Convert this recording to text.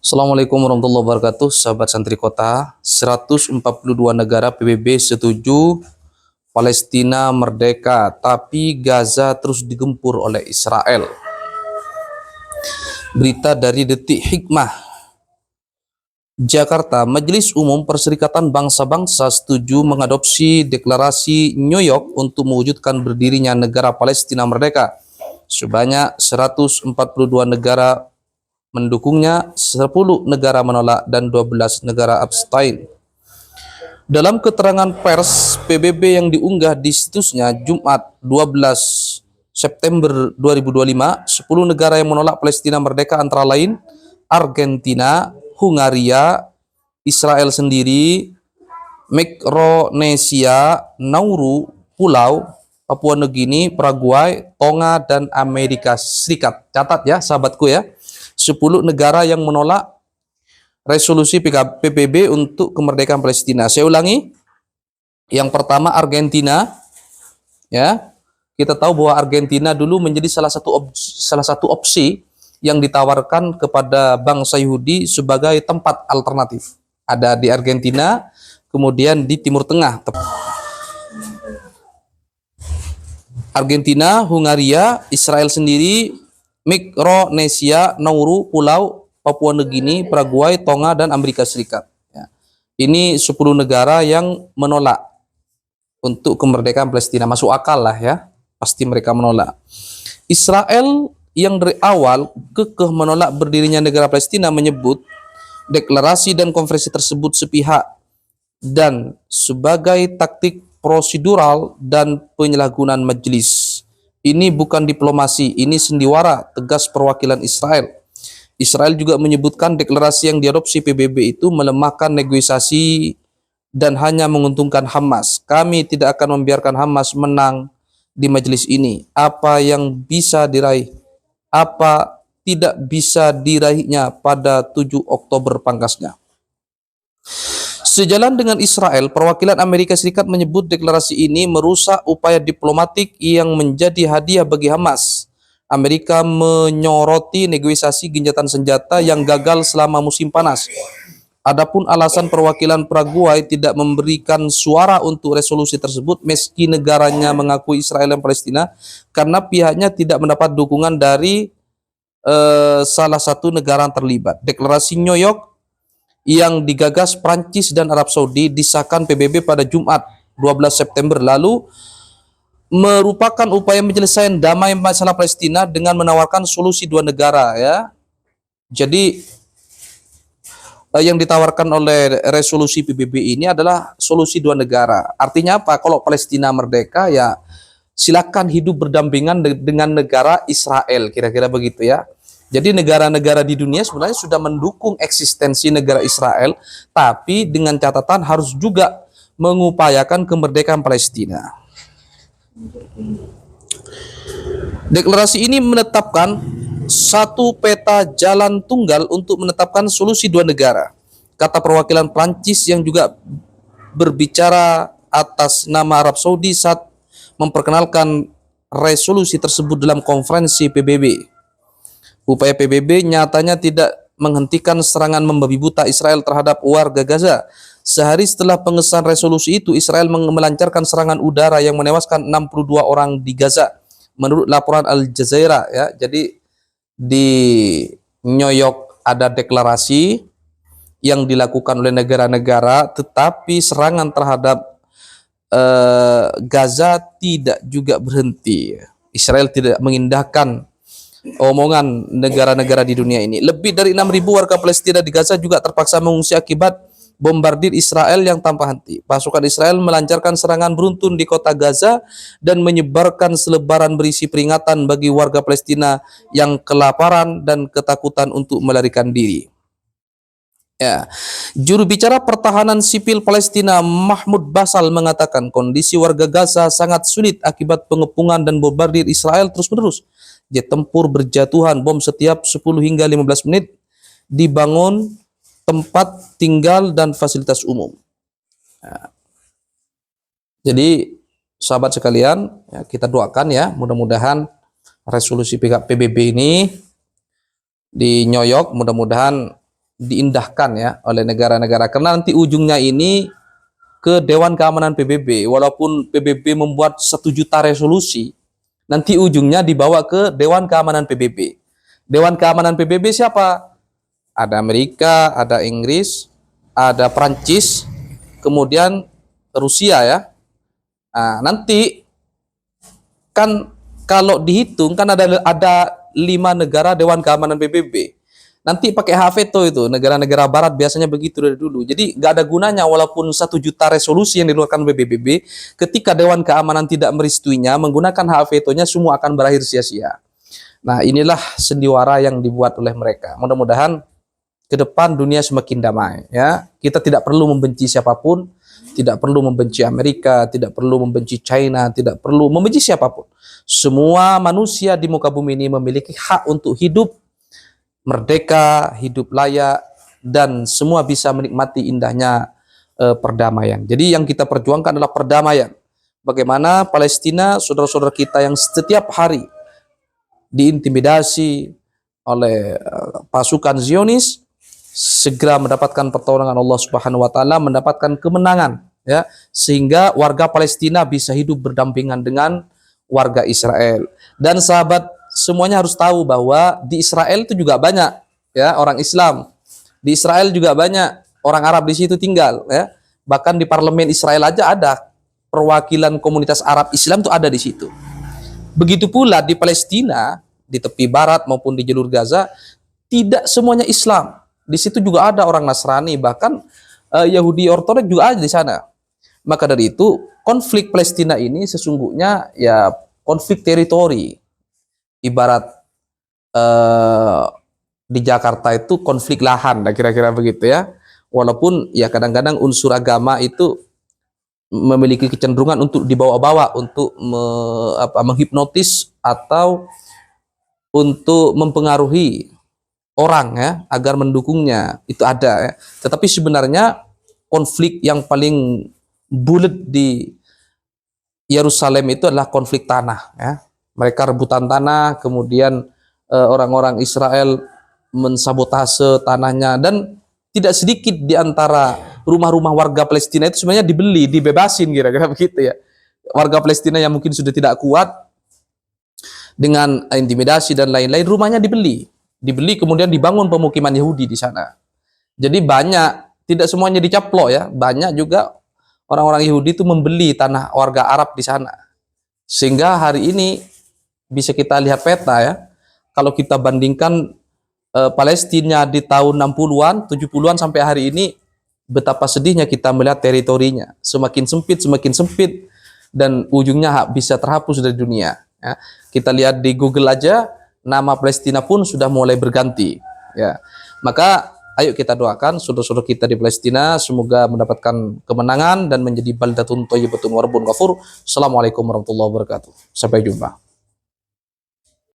Assalamualaikum warahmatullahi wabarakatuh, sahabat santri kota. 142 negara PBB setuju Palestina merdeka, tapi Gaza terus digempur oleh Israel. Berita dari Detik Hikmah. Jakarta, Majelis Umum Perserikatan Bangsa-Bangsa setuju mengadopsi deklarasi New York untuk mewujudkan berdirinya negara Palestina merdeka. Sebanyak 142 negara mendukungnya, 10 negara menolak, dan 12 negara abstain. Dalam keterangan pers PBB yang diunggah di situsnya Jumat 12 September 2025, 10 negara yang menolak Palestina merdeka antara lain Argentina, Hungaria, Israel sendiri, Mikronesia, Nauru, Pulau, Papua Nugini, Paraguay, Tonga, dan Amerika Serikat. Catat ya sahabatku ya, 10 negara yang menolak resolusi PBB untuk kemerdekaan Palestina. Saya ulangi, yang pertama Argentina, ya. Kita tahu bahwa Argentina dulu menjadi salah satu opsi yang ditawarkan kepada bangsa Yahudi sebagai tempat alternatif. Ada di Argentina, kemudian di Timur Tengah. Argentina, Hungaria, Israel sendiri, Mikronesia, Nauru, Pulau, Papua Nugini, Paraguay, Tonga, dan Amerika Serikat. Ya. Ini 10 negara yang menolak untuk kemerdekaan Palestina. Masuk akal lah ya, pasti mereka menolak. Israel yang dari awal kekeh menolak berdirinya negara Palestina menyebut deklarasi dan konferensi tersebut sepihak dan sebagai taktik prosedural dan penyalahgunaan majelis. Ini bukan diplomasi, ini sendiwara, tegas perwakilan Israel. Israel juga menyebutkan deklarasi yang diadopsi PBB itu melemahkan negosiasi dan hanya menguntungkan Hamas. Kami tidak akan membiarkan Hamas menang di majelis ini. Apa yang bisa diraih, apa tidak bisa diraihnya pada 7 Oktober pangkasnya. Sejalan dengan Israel, perwakilan Amerika Serikat menyebut deklarasi ini merusak upaya diplomatik yang menjadi hadiah bagi Hamas. Amerika menyoroti negosiasi gencatan senjata yang gagal selama musim panas. Adapun alasan perwakilan Paraguay tidak memberikan suara untuk resolusi tersebut meski negaranya mengakui Israel dan Palestina karena pihaknya tidak mendapat dukungan dari salah satu negara yang terlibat. Deklarasi New York yang digagas Prancis dan Arab Saudi disahkan PBB pada Jumat 12 September lalu merupakan upaya penyelesaian damai masalah Palestina dengan menawarkan solusi dua negara ya. Jadi yang ditawarkan oleh resolusi PBB ini adalah solusi dua negara. Artinya apa? Kalau Palestina merdeka ya silakan hidup berdampingan dengan negara Israel, kira-kira begitu ya. Jadi negara-negara di dunia sebenarnya sudah mendukung eksistensi negara Israel, tapi dengan catatan harus juga mengupayakan kemerdekaan Palestina. Deklarasi ini menetapkan satu peta jalan tunggal untuk menetapkan solusi dua negara. Kata perwakilan Prancis yang juga berbicara atas nama Arab Saudi saat memperkenalkan resolusi tersebut dalam konferensi PBB. Upaya PBB nyatanya tidak menghentikan serangan membabi buta Israel terhadap warga Gaza. Sehari setelah pengesahan resolusi itu, Israel melancarkan serangan udara yang menewaskan 62 orang di Gaza. Menurut laporan Al Jazeera ya. Jadi di New York ada deklarasi yang dilakukan oleh negara-negara, tetapi serangan terhadap Gaza tidak juga berhenti. Israel tidak mengindahkan omongan negara-negara di dunia ini. Lebih dari 6.000 warga Palestina di Gaza juga terpaksa mengungsi akibat bombardir Israel yang tanpa henti. Pasukan Israel melancarkan serangan beruntun di kota Gaza dan menyebarkan selebaran berisi peringatan bagi warga Palestina yang kelaparan dan ketakutan untuk melarikan diri. Ya. Juru bicara pertahanan sipil Palestina Mahmud Basal mengatakan kondisi warga Gaza sangat sulit akibat pengepungan dan bombardir Israel terus-menerus. Jet tempur berjatuhan, bom setiap 10 hingga 15 menit, dibangun tempat tinggal dan fasilitas umum. Ya. Jadi sahabat sekalian, ya, kita doakan ya, mudah-mudahan resolusi PBB ini di New York mudah-mudahan diindahkan ya oleh negara-negara, karena nanti ujungnya ini ke Dewan Keamanan PBB. Walaupun PBB membuat 1 juta resolusi, nanti ujungnya dibawa ke Dewan Keamanan PBB. Dewan Keamanan PBB siapa? Ada Amerika, ada Inggris, ada Prancis, kemudian Rusia ya. Nah, nanti kan kalau dihitung kan ada 5 negara Dewan Keamanan PBB. Nanti pakai hak veto itu, negara-negara barat biasanya begitu dari dulu. Jadi nggak ada gunanya walaupun 1 juta resolusi yang dikeluarkan PBB, ketika Dewan Keamanan tidak merestuinya, menggunakan hak vetonya, semua akan berakhir sia-sia. Nah, inilah sendiwara yang dibuat oleh mereka. Mudah-mudahan ke depan dunia semakin damai ya. Kita tidak perlu membenci siapapun, tidak perlu membenci Amerika, tidak perlu membenci China, tidak perlu membenci siapapun. Semua manusia di muka bumi ini memiliki hak untuk hidup merdeka, hidup layak, dan semua bisa menikmati indahnya perdamaian. Jadi yang kita perjuangkan adalah perdamaian. Bagaimana Palestina, saudara-saudara kita yang setiap hari diintimidasi oleh pasukan Zionis, segera mendapatkan pertolongan Allah Subhanahu wa taala, mendapatkan kemenangan ya, sehingga warga Palestina bisa hidup berdampingan dengan warga Israel. Dan sahabat semuanya harus tahu bahwa di Israel itu juga banyak ya orang Islam. Di Israel juga banyak orang Arab di situ tinggal ya. Bahkan di parlemen Israel aja ada perwakilan komunitas Arab Islam tuh ada di situ. Begitu pula di Palestina, di tepi barat maupun di jalur Gaza, tidak semuanya Islam. Di situ juga ada orang Nasrani, bahkan Yahudi Ortodoks juga ada di sana. Maka dari itu, konflik Palestina ini sesungguhnya ya konflik teritori. Ibarat di Jakarta itu konflik lahan, kira-kira begitu ya. Walaupun ya kadang-kadang unsur agama itu memiliki kecenderungan untuk dibawa-bawa untuk menghipnotis atau untuk mempengaruhi orang ya agar mendukungnya, itu ada ya. Tetapi sebenarnya konflik yang paling bulat di Yerusalem itu adalah konflik tanah ya. Mereka rebutan tanah, kemudian orang-orang Israel mensabotase tanahnya, dan tidak sedikit di antara rumah-rumah warga Palestina itu sebenarnya dibeli, dibebasin, kira-kira begitu ya. Warga Palestina yang mungkin sudah tidak kuat dengan intimidasi dan lain-lain, rumahnya dibeli kemudian dibangun pemukiman Yahudi di sana. Jadi banyak, tidak semuanya dicaplok ya, banyak juga orang-orang Yahudi itu membeli tanah warga Arab di sana. Sehingga hari ini bisa kita lihat peta ya, kalau kita bandingkan Palestina di tahun 60-an, 70-an sampai hari ini, betapa sedihnya kita melihat teritorinya semakin sempit, dan ujungnya bisa terhapus dari dunia ya. Kita lihat di Google aja, nama Palestina pun sudah mulai berganti ya. Maka ayo kita doakan saudara-saudara kita di Palestina semoga mendapatkan kemenangan dan menjadi baldatun thayyibatun wa rabbun ghafur. Assalamualaikum warahmatullahi wabarakatuh. Sampai jumpa.